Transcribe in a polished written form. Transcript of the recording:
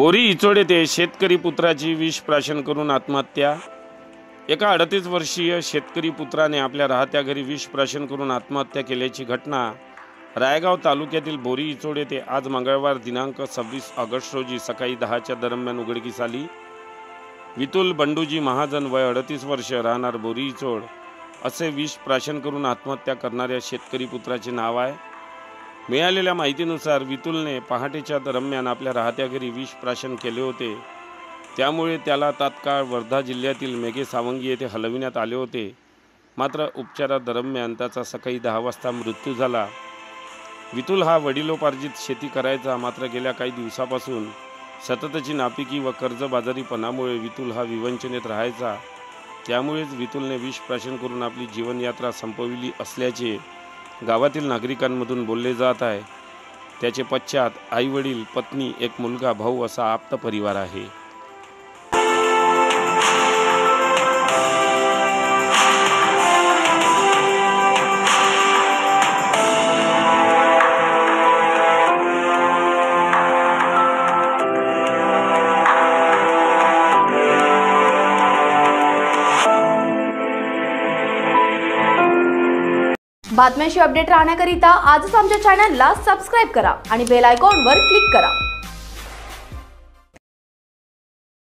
बोरी इचोड येथे शेतकरी पुत्राची विष प्राशन करून आत्महत्या। एका 38 वर्षीय शेतकरी पुत्राने आपल्या राहत्या घरी विष प्राशन करून आत्महत्या केल्याची घटना रायगाव तालुक्यातील बोरी इचोड येथे आज मंगळवार दिनांक 26 ऑगस्ट रोजी सकाळी 10च्या दरम्यान उघडकीस आली। वितुल बंडूजी महाजन वय 38 वर्ष राहणार बोरी इचोड असे विष प्राशन करून आत्महत्या करणाऱ्या शेतकरी पुत्राचे नाव आहे। मिळालेल्या माहितीनुसार वितुलने पहाटेच्या दरम्यान आपल्या राहत्या घरी विष प्राशन केले होते, त्यामुळे त्याला तात्काळ वर्धा जिल्ह्यातील मेघे सावंगी येथे हलविण्यात आले होते। मात्र उपचारादरम्यान त्याचा सकाळी 10 वाजता मृत्यू झाला। वितुल हा वडिलोपार्जित शेती करायचा, मात्र गेल्या काही दिवसापासून सततची नापिकी व कर्जबाजारीपणामुळे वितुल हा विवंचनेत राहायचा। त्यामुळेच वितुलने विष प्राशन करून आपली जीवनयात्रा संपविली असल्याचे गावातील नागरिकांमधून बोलले जात आहे। त्याचे पश्चात आई वडील, पत्नी, एक मुलगा, भाऊ असा आप्त परिवार आहे। बातम्यांशी अपडेट राहण्याकरिता आजच आमच्या चॅनलला सबस्क्राइब करा आणि बेल आयकॉनवर क्लिक करा।